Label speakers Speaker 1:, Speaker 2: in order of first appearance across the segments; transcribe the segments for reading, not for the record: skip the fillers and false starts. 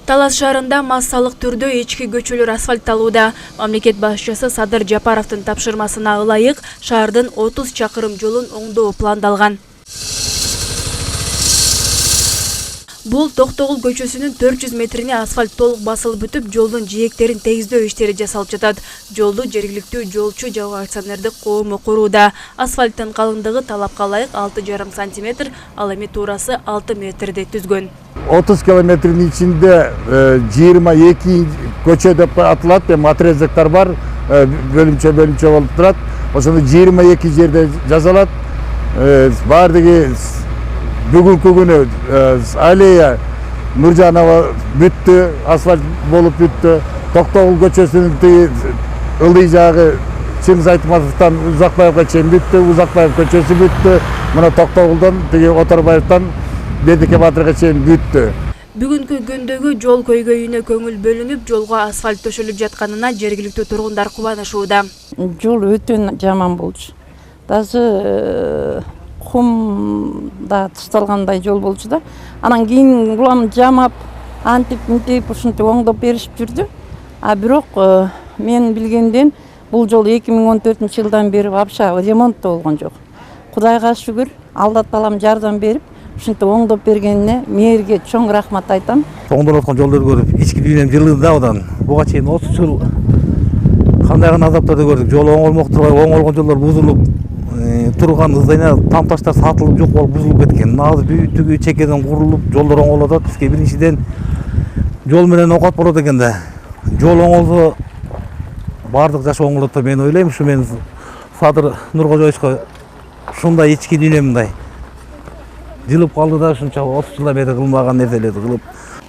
Speaker 1: Талас шаарында массалык түрдө ички көчөлөр асфальтталууда. Мамлекет башчысы Садыр Жапаровдун тапшырмасына ылайык шаардын 30 чакырым жолун оңдоо пландалган. Бул Токтогул көчөсүнүн 400 метрине асфальт толук басылып бүтүп, жолдун жээктерин тегиздөө иштери жасалып жатат. Жолду жергиликтүү жолчу жабык акционердик коому курууда. Асфальттын калыңдыгы талапка ылайык 6,5 сантиметр, ал эми туурасы 6 метрди түзгөн.
Speaker 2: 30 километрдин ичинде 22 көчө деп атылат, отрезактар бар, бөлүмчө болуп турат. Ошону 22 жерде жазалат. Бардыгы бүгүнкү күнү аллея Нуржанова бүттү, асфальт болуп бүттү. Токтогул көчөсүнүн ылдый жагы Чыңгыз Айтматовдон Узакбаевга чейин бүттү, Узакбаев көчөсү бүттү. Мына Токтогулдан Оторбаевдан Бедике Батырга чейин бүттү.
Speaker 1: Бүгүнкү күндөгү жол көйгөйүнө көңүл бөлүнүп, жолго асфальт төшөлүп жатканына жергиликтүү тургундар кубанышууда.
Speaker 3: Жол өтө жаман болчу. Даже кум да ташталгандай жол болчу да. Анан кийин булам жамап, антип ушинтип оңдоп беришип жүрдү. А бирок мен билгенден бул жол 2014-жылдан бери вообще ремонтто болгон жок. Кудайга шүгүр, Аллат Таалам жардам берип, ушинтип оңдоп бергенине мээрге чоң рахмат айтам.
Speaker 4: Оңдолуп аткан жолдорду көрүп, ички дүйнөм жылыды да одан. Буга чейин 30 жыл кандай гана азаптарды көрдүк. Жол оңолмок турбай, оңолгон жолдор бузулуп, турган здания там таштар сатылып жок болуп бузулуп кеткен. Азыр бүтүгү чекеден курулуп, жолдор оңолуп атат. Бизге биринчиден жол менен окат болот экен да. Жол оңолсо бардык жаш оңолот деп мен ойлойм. Ушу мен Садыр Нуркожоевичке ушундай ички дүйнөмдай жылып калды да, ушунча 30 жылдан бери кылмаган нерселерди кылып.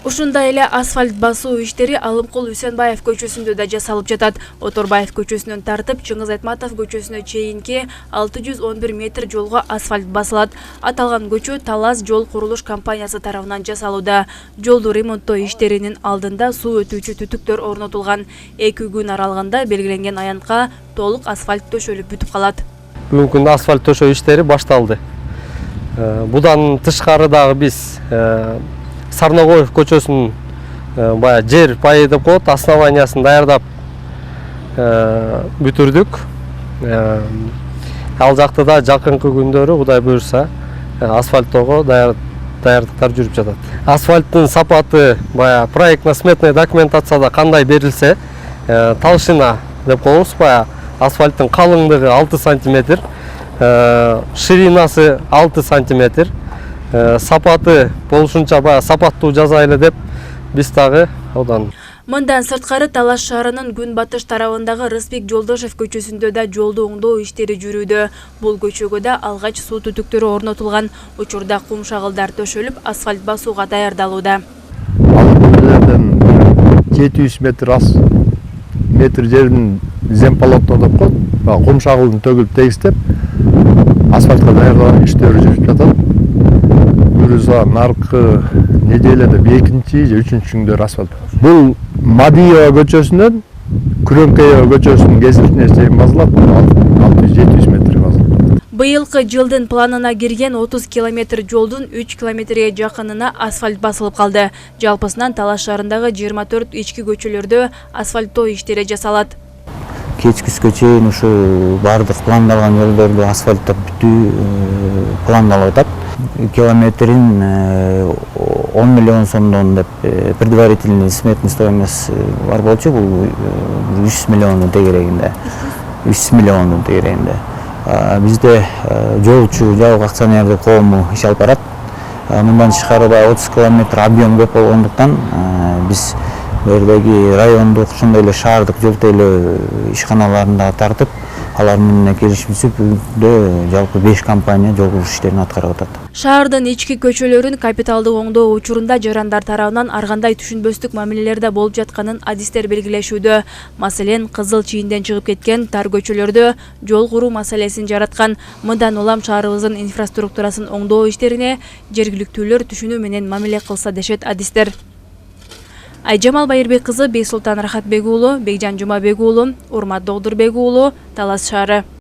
Speaker 1: Ушундай эле асфальт басуу иштери Алымкул Үсенбаев көчөсүндө да жасалып жатат. Оторбаев көчөсүнөн тартып Чыңгыз Айтматов көчөсүнө чейинки 611 метр жолго асфальт басылат. Аталган көчө Талас жол курулуш компаниясы тарабынан жасалууда. Жолду ремонттоо иштеринин алдында суу өтүүчү түтүктөр орнотулган. 2 күн аралыгында белгиленген аянтка толук асфальт төшөлүп бүтүп калат.
Speaker 5: Бүгүнкү күндө асфальт төшөө иштери башталды. Будан тышкары дагы биз Сарногоев көчөсүнүн бая жер пайы деп коет, основаниясын даярдап бүтүрдүк. Ал жакта да жакынкы күндөрү Кудай буюрса асфальттоого даярдыктар жүрүп жатат. Асфальттын сапаты бая проектно-сметный документацияда кандай берилсе, толщина деп коебуз, бая асфальттын калыңдыгы 6 сантиметр, ширинасы 6 сантиметр, сапаты болушунча бая сапаттуу жазайлы деп биз дагы одан.
Speaker 1: Мындан сырткары Талас шаарынын күн батыш тарабындагы Рыспек Жолдошев көчөсүндө да жолду оңдоо иштери жүрүүдө. Бул көчөгө да алгач суу түтүктөрү орнотулган. Учурда кум шагылдар төшөлүп, асфальт басууга даярдалууда.
Speaker 2: Ал жерден 700 метр жерин земполоттоо деп коет. Кум шагылдын төгүлүп тегистеп, асфальтка даярдаган иштер жүрүп жатат. Буюрса наркы неделеде 2-чи же 3-чү күндөр асфальт. Бул Мадиева көчөсүнөн Күрөңкеева көчөсүнүн кесиптине чейин басылат, 600-700 метр басылат.
Speaker 1: Быйылкы жылдын планына кирген 30 километр жолдун 3 километрге жакынына асфальт басылып калды. Жалпысынан Талас шаарындагы 24 ички көчөлөрдө асфальттоо иштери жасалат.
Speaker 6: Кечкиске чейин ушу бардык пландалган жолдорду асфальттап бүтүү пландалып атат. Километрин 10 миллион сомдон деп предварительный сметный стоимость бар болчу. Бул 300 миллиондун тегерегинде. 300 миллиондун тегерегинде. Бизде жолчу жабык акционердик коому иш алып барат. Мындан тышкары да 30 километр объем көп болгондуктан биз бердеги райондук, ошондой эле шаардык жол тейлөө ишканаларында тартып, алар менен келишимсиз бүгүндө жалпы 5 компания жол курулуш иштерин аткарып атат.
Speaker 1: Шаардын ички көчөлөрүн капиталдык оңдоо учурунда жарандар тарабынан ар кандай түшүнбөстүк мамилелерде болуп жатканын адистер белгилешүүдө. Маселен, кызыл чийинден чыгып кеткен тар көчөлөрдө жол куруу маселесин жараткан. Мындан улам шаарыбыздын инфраструктурасын оңдоо иштерине жергиликтүүлөр түшүнүү менен мамиле кылса дешет адистер. Айжамал Байырбек кызы, Бейсултан Рахатбек уулу, Бекжан Жумабек уулу, Урмат Догдурбек уулу, Талас шаары.